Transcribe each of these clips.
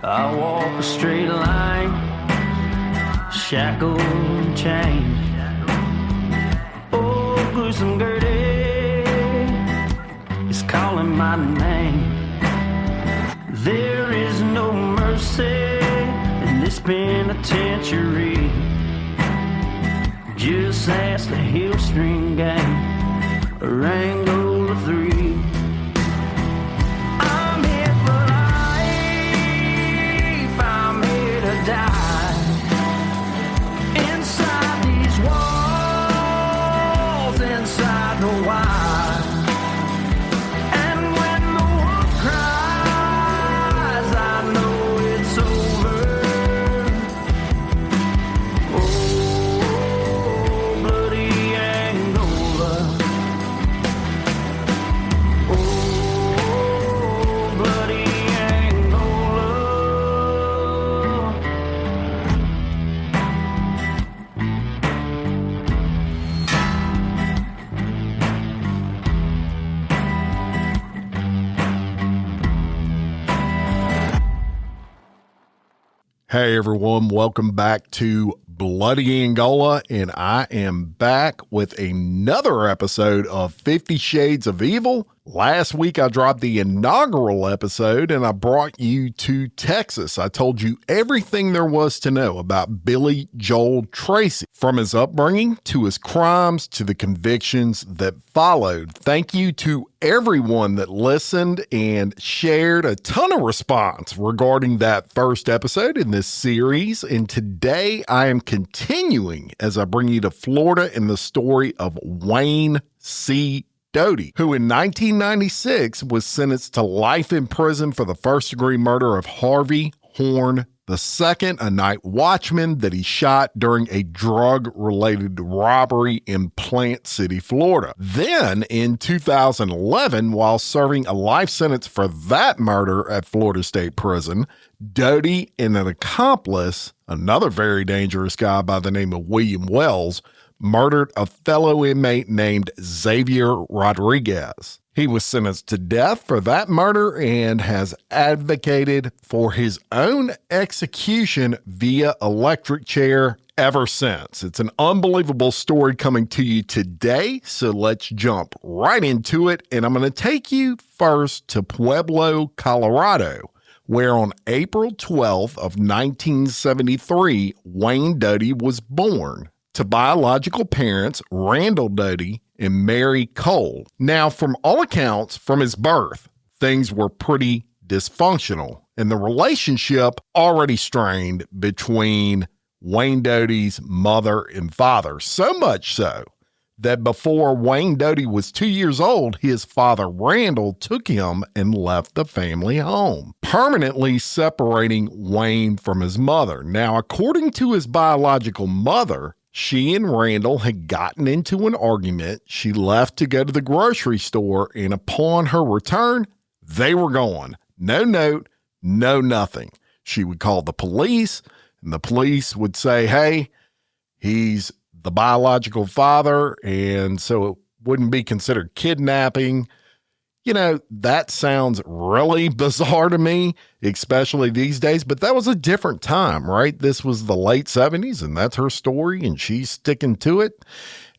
I walk a straight line, shackled and chained. Oh, gruesome Gertie is calling my name. There is no mercy in this penitentiary. Just ask the Hillstring Gang or Angola 3. I'm here for life, I'm here to die. Inside these walls, inside the wire. And when the wolf cries, I know it's over. Oh, bloody Angola. Oh, bloody Angola. Hey everyone, welcome back to Bloody Angola, and I am back with another episode of 50 Shades of Evil. Last week I dropped the inaugural episode and I brought you to Texas. I told you everything there was to know about Billy Joel Tracy, from his upbringing to his crimes to the convictions that followed. Thank you to everyone that listened and shared. A ton of response regarding that first episode in this series. And today I am continuing as I bring you to Florida and the story of Wayne C. Doty, who in 1996 was sentenced to life in prison for the first-degree murder of Harvey Horne II, a night watchman that he shot during a drug-related robbery in Plant City, Florida. Then, in 2011, while serving a life sentence for that murder at Florida State Prison, Doty and an accomplice, another very dangerous guy by the name of William Wells, murdered a fellow inmate named Xavier Rodriguez. He was sentenced to death for that murder and has advocated for his own execution via electric chair ever since. It's an unbelievable story coming to you today, so let's jump right into it. And I'm going to take you first to Pueblo, Colorado, where on April 12th of 1973, Wayne Doty was born to biological parents Randall Doty and Mary Cole. Now, from all accounts, from his birth, things were pretty dysfunctional, and the relationship already strained between Wayne Doty's mother and father, so much so that before Wayne Doty was 2 years old, his father Randall took him and left the family home, permanently separating Wayne from his mother. Now, according to his biological mother, she and Randall had gotten into an argument. She left to go to the grocery store, and upon her return, they were gone. No note, no nothing. She would call the police, and the police would say, hey, he's the biological father, and so it wouldn't be considered kidnapping. You know, that sounds really bizarre to me, especially these days, but that was a different time, right? This was the late 70s, and that's her story, and she's sticking to it.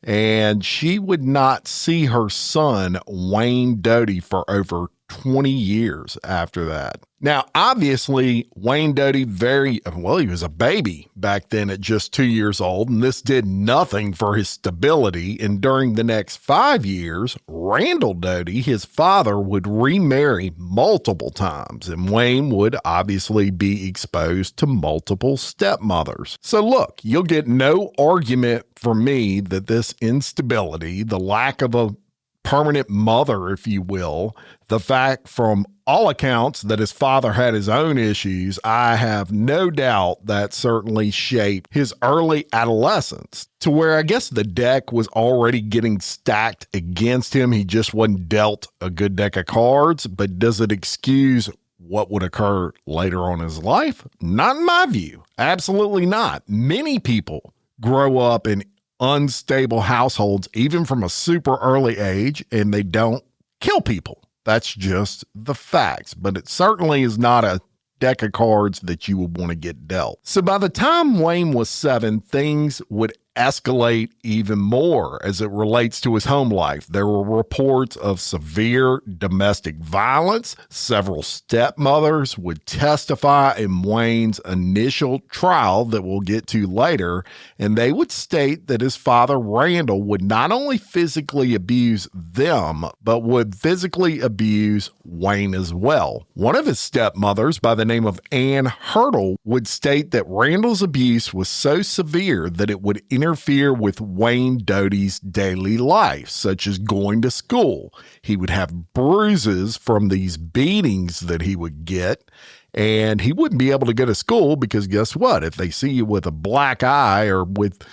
And she would not see her son, Wayne Doty, for over 20 years after that. Now, obviously, Wayne Doty he was a baby back then at just 2 years old, and this did nothing for his stability. And during the next 5 years, Randall Doty, his father, would remarry multiple times, and Wayne would obviously be exposed to multiple stepmothers. So look, you'll get no argument from me that this instability, the lack of a permanent mother, if you will, the fact from all accounts that his father had his own issues, I have no doubt that certainly shaped his early adolescence to where I guess the deck was already getting stacked against him. He just wasn't dealt a good deck of cards, but does it excuse what would occur later on in his life? Not in my view. Absolutely not. Many people grow up in unstable households, even from a super early age, and they don't kill people. That's just the facts. But it certainly is not a deck of cards that you would want to get dealt. So by the time Wayne was 7, things would escalate even more as it relates to his home life. There were reports of severe domestic violence. Several stepmothers would testify in Wayne's initial trial that we'll get to later, and they would state that his father, Randall, would not only physically abuse them, but would physically abuse Wayne as well. One of his stepmothers, by the name of Ann Hurdle, would state that Randall's abuse was so severe that it would interfere with Wayne Doty's daily life, such as going to school. He would have bruises from these beatings that he would get, and he wouldn't be able to go to school because guess what? If they see you with a black eye or with,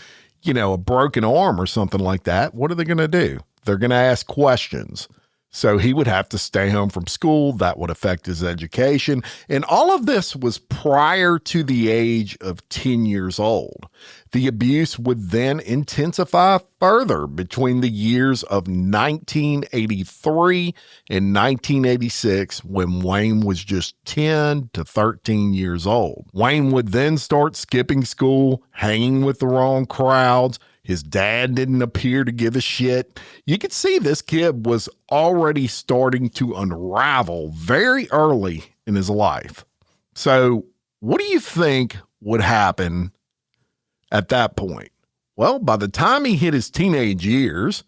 a broken arm or something like that, what are they going to do? They're going to ask questions. So he would have to stay home from school. That would affect his education. And all of this was prior to the age of 10 years old. The abuse would then intensify further between the years of 1983 and 1986 when Wayne was just 10 to 13 years old. Wayne would then start skipping school, hanging with the wrong crowds. His dad didn't appear to give a shit. You could see this kid was already starting to unravel very early in his life. So what do you think would happen at that point? Well, by the time he hit his teenage years,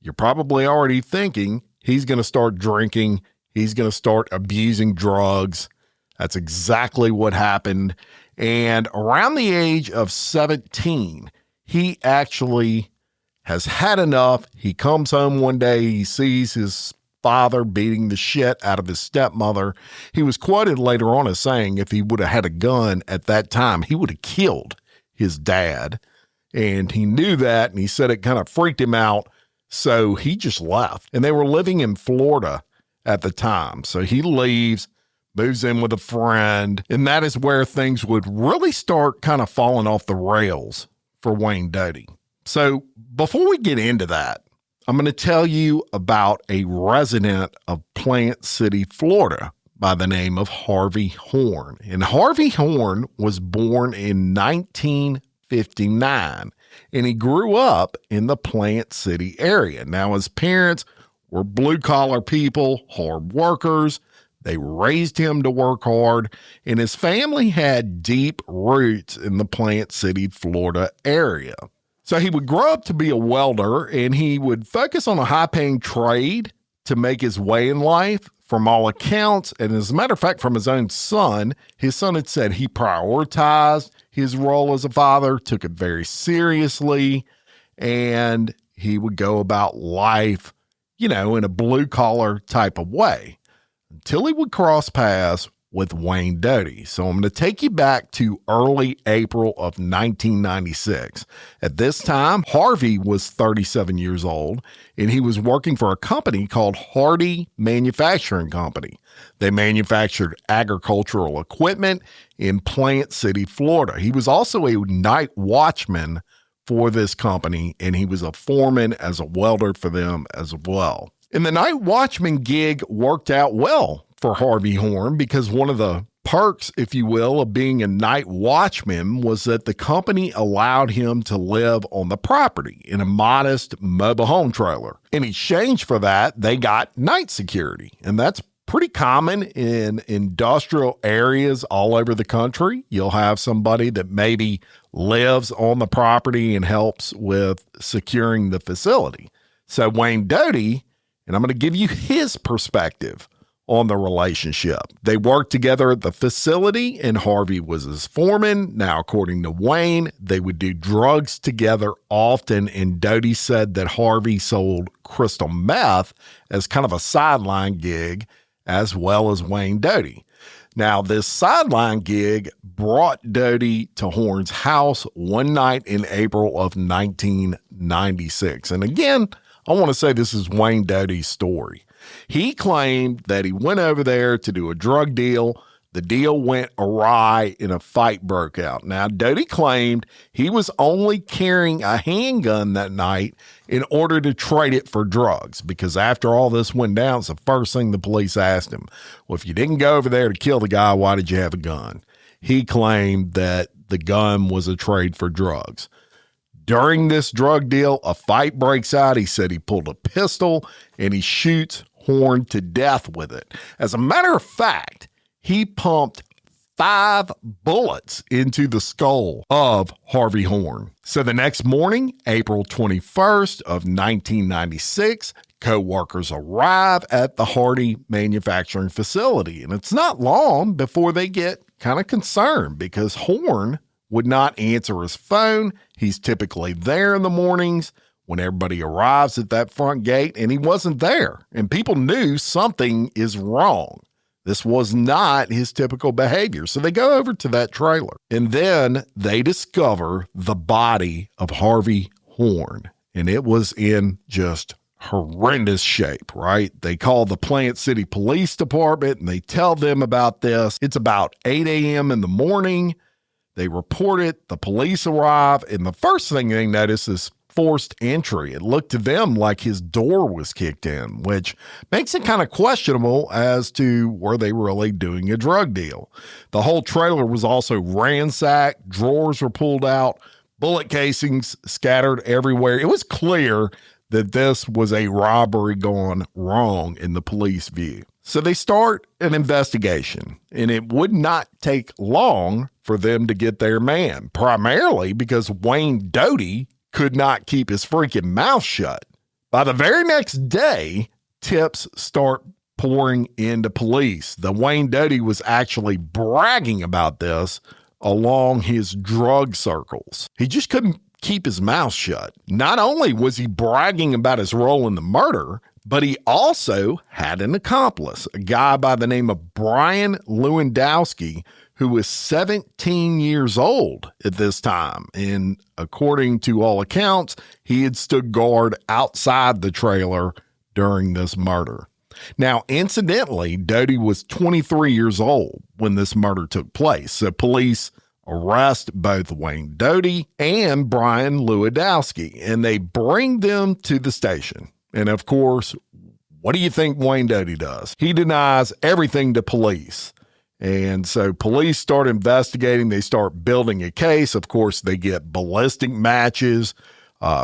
you're probably already thinking he's going to start drinking. He's going to start abusing drugs. That's exactly what happened. And around the age of 17, he actually has had enough. He comes home one day, he sees his father beating the shit out of his stepmother. He was quoted later on as saying if he would have had a gun at that time, he would have killed his dad. And he knew that, and he said it kind of freaked him out. So he just left. And they were living in Florida at the time. So he leaves, moves in with a friend, and that is where things would really start kind of falling off the rails for Wayne Doty. So before we get into that, I'm going to tell you about a resident of Plant City, Florida by the name of Harvey Horne. And Harvey Horne was born in 1959, and he grew up in the Plant City area. Now, his parents were blue-collar people, hard workers. They raised him to work hard, and his family had deep roots in the Plant City, Florida area. So he would grow up to be a welder, and he would focus on a high-paying trade to make his way in life. From all accounts, and as a matter of fact, from his own son, his son had said he prioritized his role as a father, took it very seriously, and he would go about life, in a blue-collar type of way, until he would cross paths with Wayne Doty. So I'm going to take you back to early April of 1996. At this time, Harvey was 37 years old, and he was working for a company called Hardy Manufacturing Company. They manufactured agricultural equipment in Plant City, Florida. He was also a night watchman for this company, and he was a foreman as a welder for them as well. And the night watchman gig worked out well for Harvey Horne because one of the perks, if you will, of being a night watchman was that the company allowed him to live on the property in a modest mobile home trailer. In exchange for that, they got night security, and that's pretty common in industrial areas all over the country. You'll have somebody that maybe lives on the property and helps with securing the facility. So Wayne Doty, and I'm going to give you his perspective on the relationship. They worked together at the facility, and Harvey was his foreman. Now, according to Wayne, they would do drugs together often, and Doty said that Harvey sold crystal meth as kind of a sideline gig, as well as Wayne Doty. Now, this sideline gig brought Doty to Horne's house one night in April of 1996. And again, I want to say this is Wayne Doty's story. He claimed that he went over there to do a drug deal. The deal went awry and a fight broke out. Now, Doty claimed he was only carrying a handgun that night in order to trade it for drugs, because after all this went down, it's the first thing the police asked him. Well, if you didn't go over there to kill the guy, why did you have a gun? He claimed that the gun was a trade for drugs. During this drug deal, a fight breaks out. He said he pulled a pistol and he shoots Horne to death with it. As a matter of fact, he pumped 5 bullets into the skull of Harvey Horne. So the next morning, April 21st of 1996, co-workers arrive at the Hardy manufacturing facility. And it's not long before they get kind of concerned, because Horne would not answer his phone. He's typically there in the mornings when everybody arrives at that front gate, and he wasn't there. And people knew something is wrong. This was not his typical behavior. So they go over to that trailer, and then they discover the body of Harvey Horne. And it was in just horrendous shape, right? They call the Plant City Police Department and they tell them about this. It's about 8 a.m. in the morning. They report it. The police arrive, and the first thing they notice is forced entry. It looked to them like his door was kicked in, which makes it kind of questionable as to were they really doing a drug deal. The whole trailer was also ransacked. Drawers were pulled out, bullet casings scattered everywhere. It was clear that this was a robbery gone wrong in the police view. So they start an investigation, and it would not take long for them to get their man, primarily because Wayne Doty could not keep his freaking mouth shut. By the very next day, tips start pouring into police. The Wayne Doty was actually bragging about this along his drug circles. He just couldn't keep his mouth shut. Not only was he bragging about his role in the murder, but he also had an accomplice, a guy by the name of Brian Lewandowski, who was 17 years old at this time. And according to all accounts, he had stood guard outside the trailer during this murder. Now, incidentally, Doty was 23 years old when this murder took place. So police arrest both Wayne Doty and Brian Lewandowski, and they bring them to the station. And of course, what do you think Wayne Doty does? He denies everything to police. And so police start investigating. They start building a case. Of course, they get ballistic matches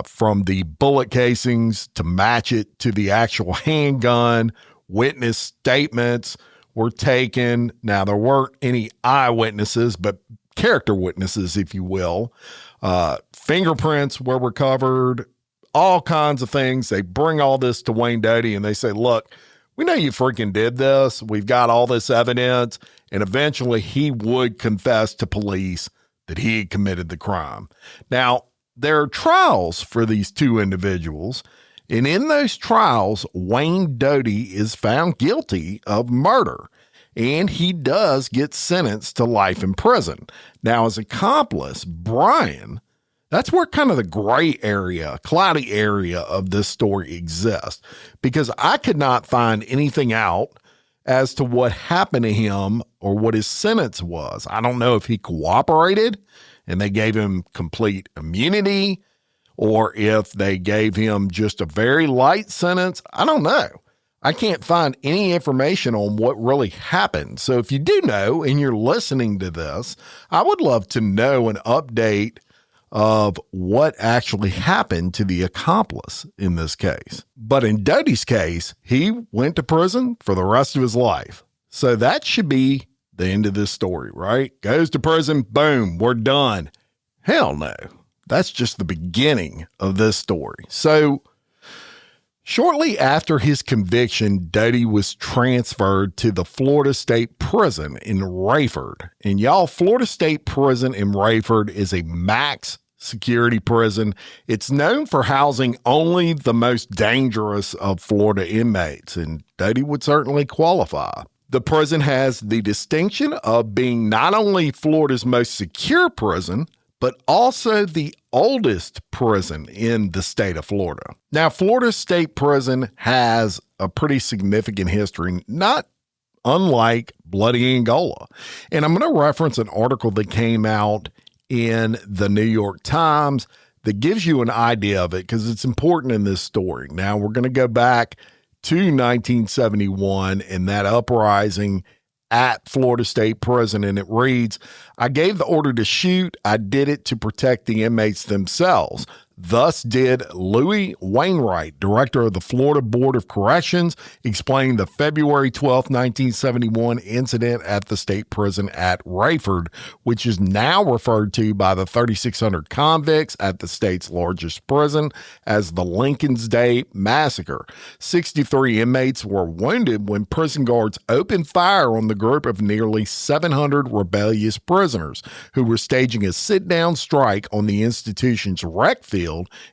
from the bullet casings to match it to the actual handgun. Witness statements were taken. Now, there weren't any eyewitnesses, but character witnesses, if you will. Fingerprints were recovered, all kinds of things. They bring all this to Wayne Doty and they say, look, we know you freaking did this. We've got all this evidence. And eventually he would confess to police that he had committed the crime. Now, there are trials for these two individuals. And in those trials, Wayne Doty is found guilty of murder. And he does get sentenced to life in prison. Now, his accomplice, Brian, that's where kind of the gray area, cloudy area of this story exists, because I could not find anything out as to what happened to him or what his sentence was. I don't know if he cooperated and they gave him complete immunity, or if they gave him just a very light sentence. I don't know. I can't find any information on what really happened. So if you do know and you're listening to this, I would love to know an update of what actually happened to the accomplice in this case. But in Doty's case, he went to prison for the rest of his life. So that should be the end of this story, right? Goes to prison, boom, we're done. Hell no. That's just the beginning of this story. So shortly after his conviction, Doty was transferred to the Florida State Prison in Rayford. And y'all, Florida State Prison in Rayford is a max security prison. It's known for housing only the most dangerous of Florida inmates, and Doty would certainly qualify. The prison has the distinction of being not only Florida's most secure prison, but also the oldest prison in the state of Florida. Now, Florida State Prison has a pretty significant history, not unlike Bloody Angola. And I'm going to reference an article that came out in the New York Times that gives you an idea of it because it's important in this story. Now, we're going to go back to 1971 and that uprising at Florida State Prison, and it reads, "I gave the order to shoot. I did it to protect the inmates themselves. Thus did Louis Wainwright, director of the Florida Board of Corrections, explaining the February 12, 1971 incident at the state prison at Rayford, which is now referred to by the 3,600 convicts at the state's largest prison as the Lincoln's Day Massacre. 63 inmates were wounded when prison guards opened fire on the group of nearly 700 rebellious prisoners who were staging a sit-down strike on the institution's rec field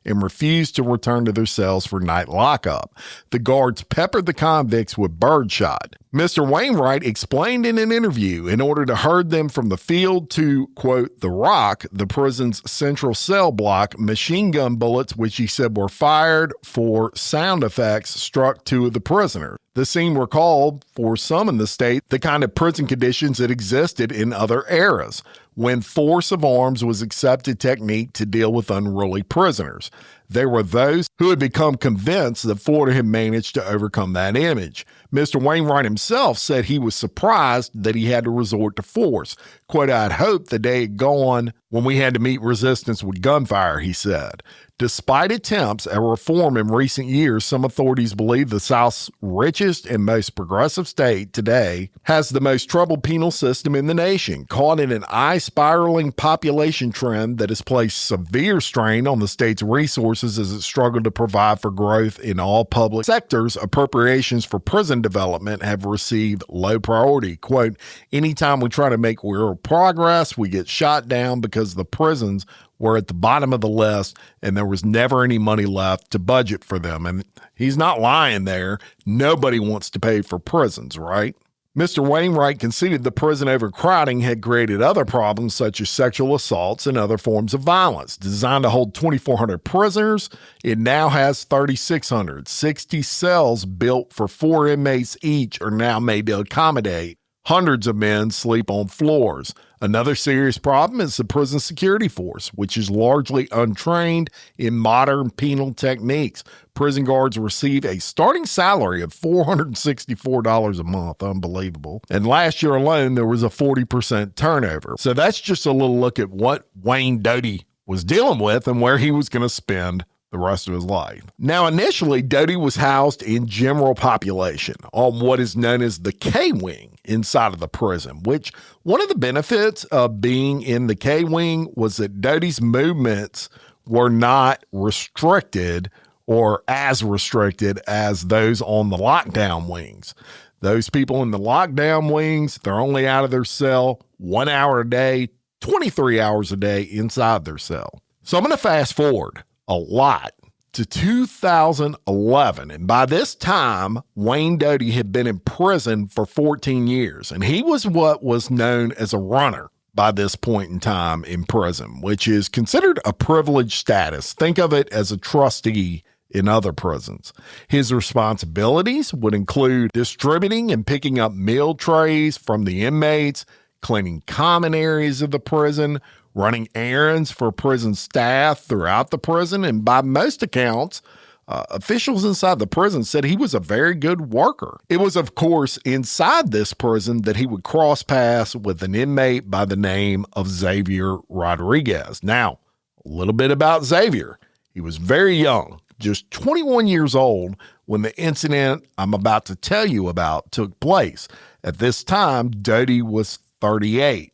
and refused to return to their cells for night lockup. The guards peppered the convicts with birdshot. Mr. Wainwright explained in an interview in order to herd them from the field to, quote, the Rock, the prison's central cell block, machine gun bullets, which he said were fired for sound effects, struck two of the prisoners. The scene recalled, for some in the state, the kind of prison conditions that existed in other eras, when force of arms was accepted technique to deal with unruly prisoners. There were those who had become convinced that Florida had managed to overcome that image. Mr. Wainwright himself said he was surprised that he had to resort to force. Quote, I'd hoped the day had gone when we had to meet resistance with gunfire, he said. Despite attempts at reform in recent years, some authorities believe the South's richest and most progressive state today has the most troubled penal system in the nation, caught in an eye-spiraling population trend that has placed severe strain on the state's resources as it struggled to provide for growth in all public sectors. Appropriations for prison development have received low priority. Quote, anytime we try to make real progress, we get shot down because the prisons were at the bottom of the list and there was never any money left to budget for them. And he's not lying there. Nobody wants to pay for prisons, right? Mr. Wainwright conceded the prison overcrowding had created other problems such as sexual assaults and other forms of violence. Designed to hold 2,400 prisoners, it now has 3,600. 60 cells built for 4 inmates each are now made to accommodate. Hundreds of men sleep on floors. Another serious problem is the prison security force, which is largely untrained in modern penal techniques. Prison guards receive a starting salary of $464 a month. Unbelievable. And last year alone, there was a 40% turnover. So that's just a little look at what Wayne Doty was dealing with and where he was going to spend the rest of his life. Now, initially, Doty was housed in general population on what is known as the K-Wing inside of the prison, which one of the benefits of being in the K-Wing was that Doty's movements were not restricted or as restricted as those on the lockdown wings. Those people in the lockdown wings, they're only out of their cell 1 hour a day, 23 hours a day inside their cell. So I'm going to fast forward a lot to 2011. And by this time, Wayne Doty had been in prison for 14 years. And he was what was known as a runner by this point in time in prison, which is considered a privileged status. Think of it as a trustee in other prisons. His responsibilities would include distributing and picking up meal trays from the inmates, cleaning common areas of the prison, running errands for prison staff throughout the prison, and by most accounts, officials inside the prison said he was a very good worker. It was, of course, inside this prison that he would cross paths with an inmate by the name of Xavier Rodriguez. Now, a little bit about Xavier. He was very young, just 21 years old when the incident I'm about to tell you about took place. At this time, Doty was 38.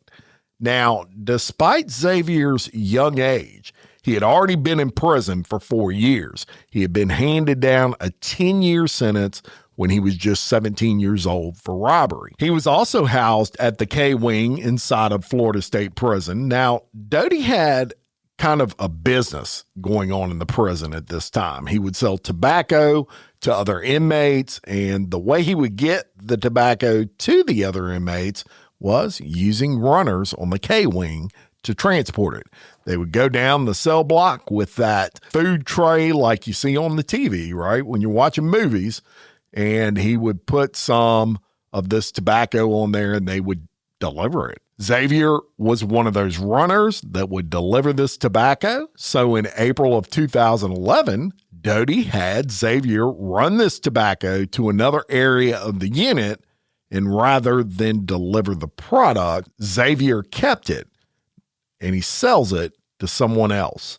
Now, despite Xavier's young age, he had already been in prison for 4 years. He had been handed down a 10-year sentence when he was just 17 years old for robbery. He was also housed at the K-Wing inside of Florida State Prison. Now, Doty had kind of a business going on in the prison at this time. He would sell tobacco to other inmates, and the way he would get the tobacco to the other inmates was using runners on the K-Wing to transport it. They would go down the cell block with that food tray like you see on the TV, right, when you're watching movies, and he would put some of this tobacco on there and they would deliver it. Xavier was one of those runners that would deliver this tobacco. So in April of 2011, Doty had Xavier run this tobacco to another area of the unit, and rather than deliver the product, Xavier kept it and he sells it to someone else.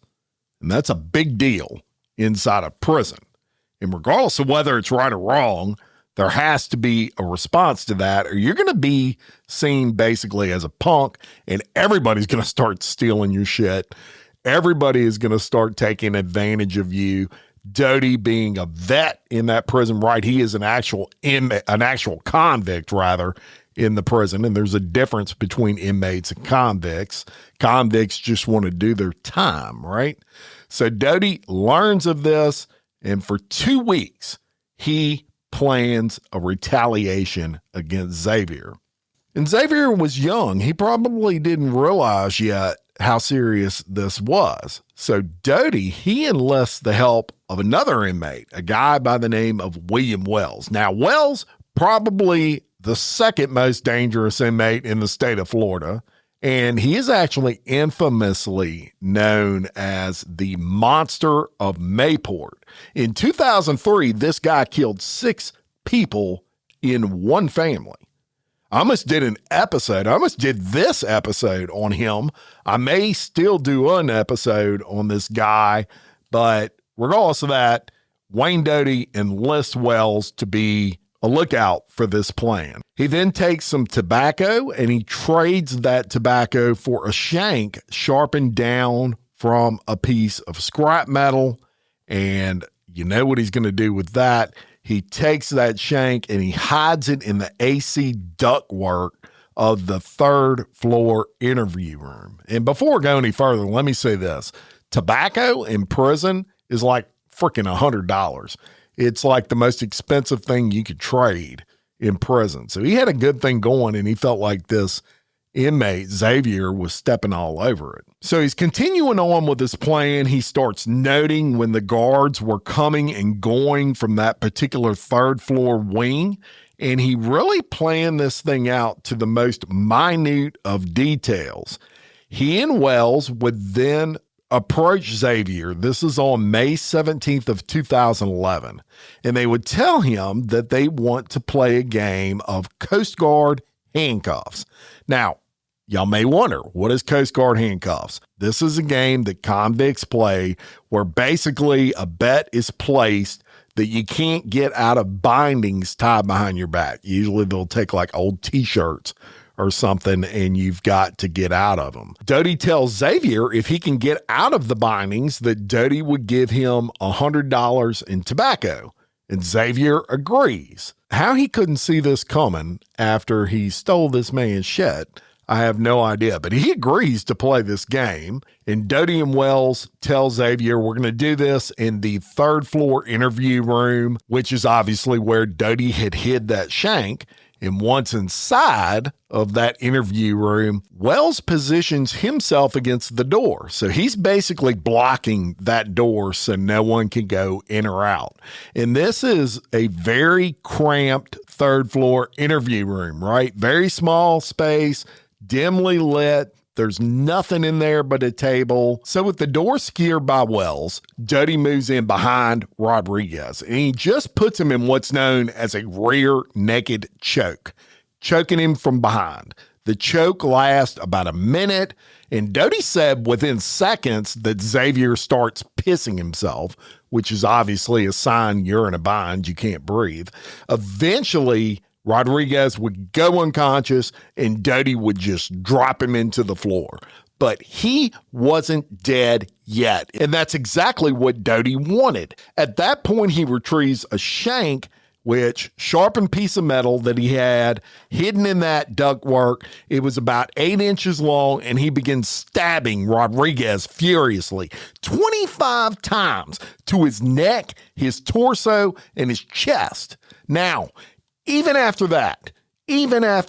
And that's a big deal inside a prison. And regardless of whether it's right or wrong, there has to be a response to that, or you're going to be seen basically as a punk, and everybody's going to start stealing your shit. Everybody is going to start taking advantage of you. Doty, being a vet in that prison, right? He is an actual convict, rather, in the prison. And there's a difference between inmates and convicts. Convicts just want to do their time, right? So Doty learns of this, and for 2 weeks, he plans a retaliation against Xavier. And Xavier was young. He probably didn't realize yet how serious this was. So Doty, he enlists the help of another inmate, a guy by the name of William Wells. Now, Wells, probably the second most dangerous inmate in the state of Florida, and he is actually infamously known as the Monster of Mayport. In 2003, this guy killed 6 people in one family. I almost did this episode on him. I may still do an episode on this guy, but regardless of that, Wayne Doty enlists Wells to be a lookout for this plan. He then takes some tobacco and he trades that tobacco for a shank sharpened down from a piece of scrap metal. And you know what he's going to do with that? He takes that shank and he hides it in the AC ductwork of the 3rd floor interview room. And before we go any further, let me say this. Tobacco in prison is like freaking $100. It's like the most expensive thing you could trade in prison. So he had a good thing going, and he felt like this inmate, Xavier, was stepping all over it. So he's continuing on with his plan. He starts noting when the guards were coming and going from that particular 3rd floor wing, and he really planned this thing out to the most minute of details. He and Wells would then approach Xavier. This is on May 17th of 2011. And they would tell him that they want to play a game of Coast Guard handcuffs. Now, y'all may wonder, what is Coast Guard handcuffs? This is a game that convicts play where basically a bet is placed that you can't get out of bindings tied behind your back. Usually they'll take like old t-shirts or something, and you've got to get out of them. Doty tells Xavier if he can get out of the bindings that Doty would give him $100 in tobacco, and Xavier agrees. How he couldn't see this coming after he stole this man's shit, I have no idea, but he agrees to play this game, and Doty and Wells tell Xavier, we're going to do this in the 3rd floor interview room, which is obviously where Doty had hid that shank. And once inside of that interview room, Wells positions himself against the door. So he's basically blocking that door so no one can go in or out. And this is a very cramped 3rd floor interview room, right? Very small space, dimly lit. There's nothing in there but a table. So with the door secured by Wells, Doty moves in behind Rodriguez, and he just puts him in what's known as a rear naked choke, choking him from behind. The choke lasts about a minute, and Doty said within seconds that Xavier starts pissing himself, which is obviously a sign you're in a bind, you can't breathe. Eventually, Rodriguez would go unconscious and Doty would just drop him into the floor. But he wasn't dead yet. And that's exactly what Doty wanted. At that point, he retrieves a shank, which sharpened piece of metal that he had hidden in that ductwork. It was about 8 inches long, and he begins stabbing Rodriguez furiously 25 times to his neck, his torso, and his chest. Now, even after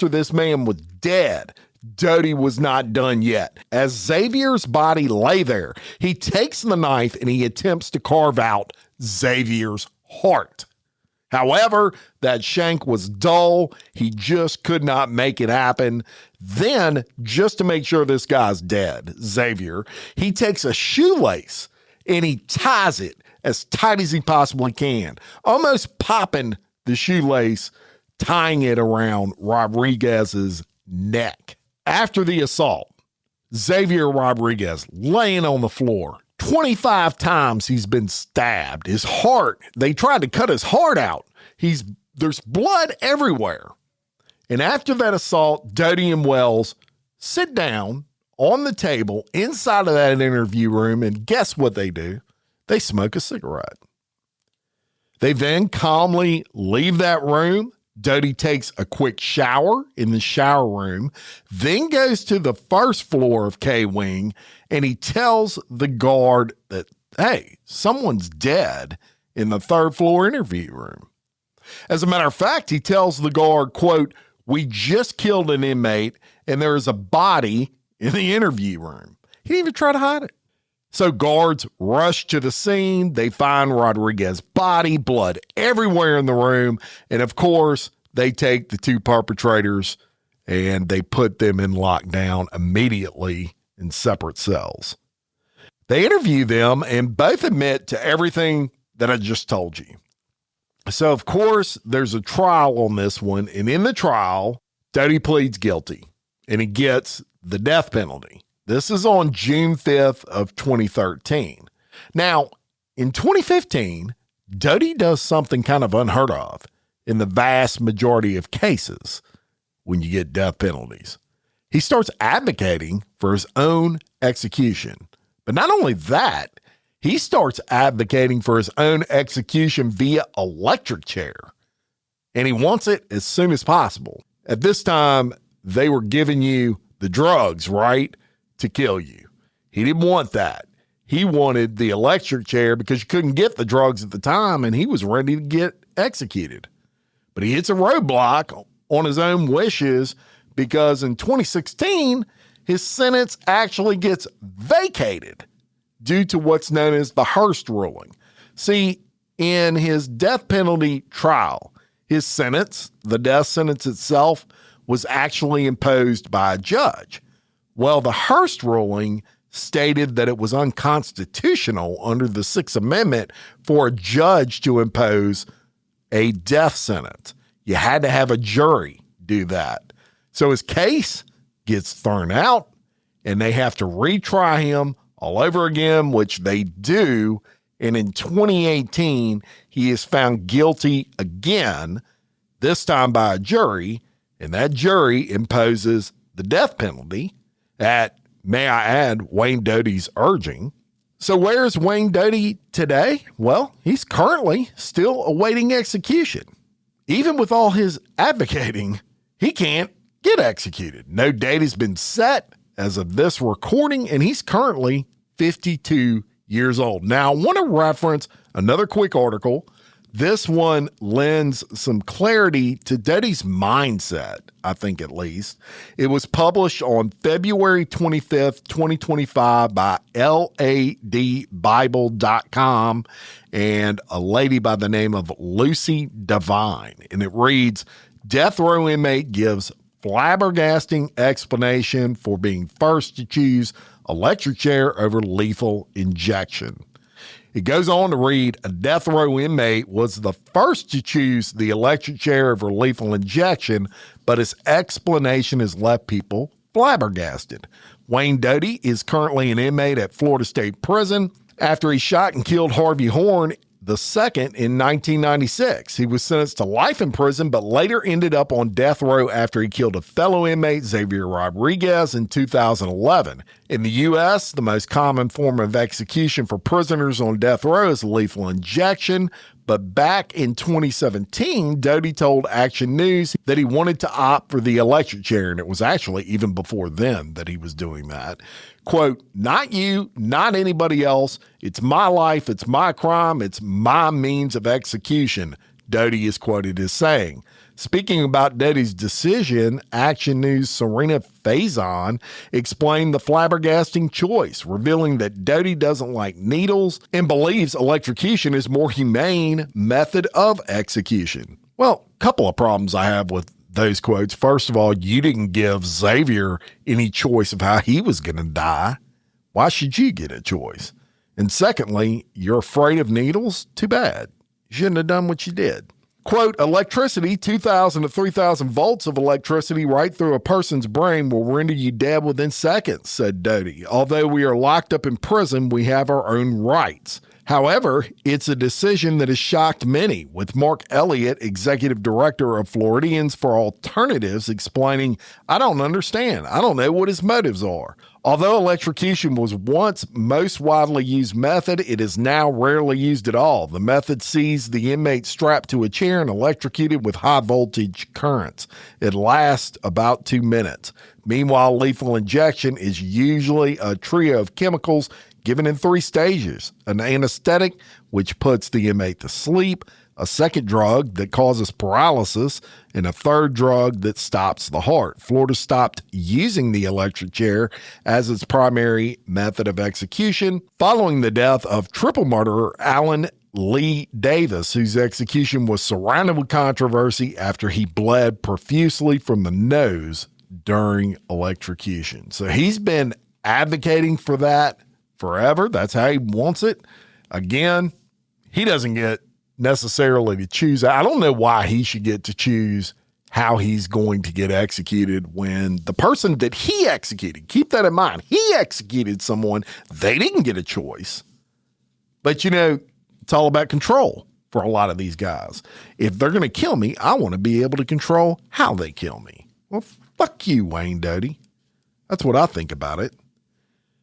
this man was dead, Doty was not done yet. As Xavier's body lay there, he takes the knife and he attempts to carve out Xavier's heart. However, that shank was dull. He just could not make it happen. Then, just to make sure this guy's dead, Xavier, he takes a shoelace and he ties it as tight as he possibly can, almost popping the shoelace, tying it around Rodriguez's neck. After the assault, Xavier Rodriguez laying on the floor. 25 times he's been stabbed. His heart, they tried to cut his heart out. There's blood everywhere. And after that assault, Doty and Wells sit down on the table inside of that interview room, and guess what they do? They smoke a cigarette. They then calmly leave that room. Doty takes a quick shower in the shower room, then goes to the first floor of K-Wing, and he tells the guard that, hey, someone's dead in the third floor interview room. As a matter of fact, he tells the guard, quote, "We just killed an inmate and there is a body in the interview room." He didn't even try to hide it. So guards rush to the scene. They find Rodriguez's body, blood everywhere in the room. And of course, they take the two perpetrators and they put them in lockdown immediately in separate cells. They interview them and both admit to everything that I just told you. So, of course, there's a trial on this one. And in the trial, Doty pleads guilty and he gets the death penalty. This is on June 5th of 2013. Now, in 2015, Doty does something kind of unheard of in the vast majority of cases when you get death penalties. He starts advocating for his own execution. But not only that, he starts advocating for his own execution via electric chair. And he wants it as soon as possible. At this time, they were giving you the drugs, right, to kill you. He didn't want that. He wanted the electric chair because you couldn't get the drugs at the time, and he was ready to get executed. But he hits a roadblock on his own wishes because in 2016, his sentence actually gets vacated due to what's known as the Hearst ruling. See, in his death penalty trial, his sentence, the death sentence itself, was actually imposed by a judge. Well, the Hearst ruling stated that it was unconstitutional under the Sixth Amendment for a judge to impose a death sentence. You had to have a jury do that. So his case gets thrown out and they have to retry him all over again, which they do. And in 2018, he is found guilty again, this time by a jury, and that jury imposes the death penalty at, may I add, Wayne Doty's urging. So where's Wayne Doty today? Well, he's currently still awaiting execution. Even with all his advocating, he can't get executed. No date has been set as of this recording, and he's currently 52 years old. Now, I want to reference another quick article. This one lends some clarity to Doty's mindset, I think at least. It was published on February 25th, 2025 by ladbible.com and a lady by the name of Lucy Devine. And it reads, "Death row inmate gives flabbergasting explanation for being first to choose electric chair over lethal injection." It goes on to read, "A death row inmate was the first to choose the electric chair over lethal injection, but his explanation has left people flabbergasted. Wayne Doty is currently an inmate at Florida State Prison after he shot and killed Harvey Horne II in 1996. He was sentenced to life in prison, but later ended up on death row after he killed a fellow inmate, Xavier Rodriguez, in 2011. In the U.S., the most common form of execution for prisoners on death row is lethal injection. But back in 2017, Doty told Action News that he wanted to opt for the electric chair, and it was actually even before then that he was doing that. Quote, "Not you, not anybody else. It's my life, it's my crime, it's my means of execution," Doty is quoted as saying. Speaking about Doty's decision, Action News' Serena Faison explained the flabbergasting choice, revealing that Doty doesn't like needles and believes electrocution is more humane method of execution. Well, a couple of problems I have with those quotes. First of all, you didn't give Xavier any choice of how he was going to die. Why should you get a choice? And secondly, you're afraid of needles? Too bad. You shouldn't have done what you did. Quote, electricity, 2,000 to 3,000 volts of electricity right through a person's brain will render you dead within seconds, said Doty. Although we are locked up in prison, we have our own rights. However, it's a decision that has shocked many, with Mark Elliott, executive director of Floridians for Alternatives, explaining, I don't understand. I don't know what his motives are. Although electrocution was once most widely used method, it is now rarely used at all. The method sees the inmate strapped to a chair and electrocuted with high voltage currents. It lasts about 2 minutes. Meanwhile, lethal injection is usually a trio of chemicals given in 3 stages: an anesthetic, which puts the inmate to sleep, a second drug that causes paralysis, and a third drug that stops the heart. Florida stopped using the electric chair as its primary method of execution following the death of triple murderer Alan Lee Davis, whose execution was surrounded with controversy after he bled profusely from the nose during electrocution. So he's been advocating for that forever. That's how he wants it. Again, he doesn't get necessarily to choose. I don't know why he should get to choose how he's going to get executed when the person that he executed, keep that in mind, he executed someone, they didn't get a choice. But you know, it's all about control for a lot of these guys. If they're going to kill me, I want to be able to control how they kill me. Well, fuck you, Wayne Doty. That's what I think about it.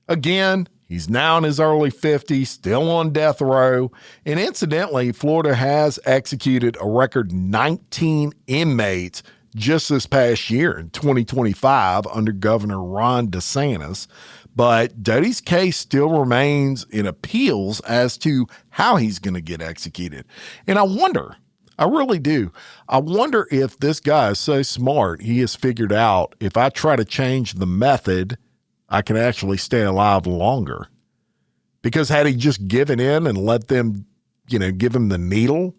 Again, he's now in his early 50s, still on death row. And incidentally, Florida has executed a record 19 inmates just this past year in 2025 under Governor Ron DeSantis. But Doty's case still remains in appeals as to how he's going to get executed. And I wonder, I really do, I wonder if this guy is so smart, he has figured out if I try to change the method, I can actually stay alive longer. Because had he just given in and let them, give him the needle,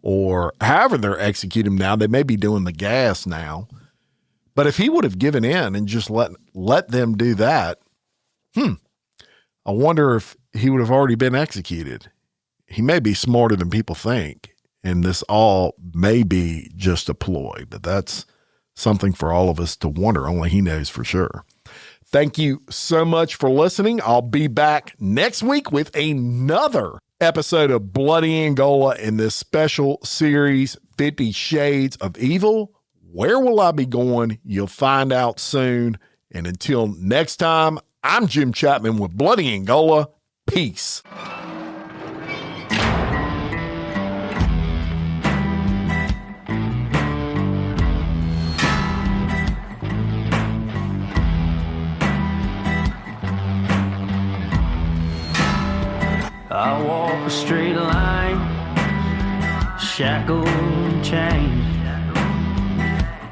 or however they're executing him now, they may be doing the gas now. But if he would have given in and just let them do that, I wonder if he would have already been executed. He may be smarter than people think, and this all may be just a ploy, but that's something for all of us to wonder. Only he knows for sure. Thank you so much for listening. I'll be back next week with another episode of Bloody Angola in this special series, 50 Shades of Evil. Where will I be going? You'll find out soon. And until next time, I'm Jim Chapman with Bloody Angola. Peace. I walk a straight line, shackled and chained.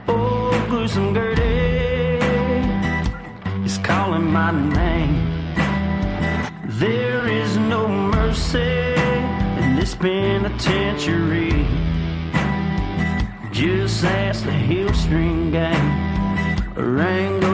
Oh, gruesome Gertie is calling my name. There is no mercy in this penitentiary. Just ask the Hill String Gang or Angola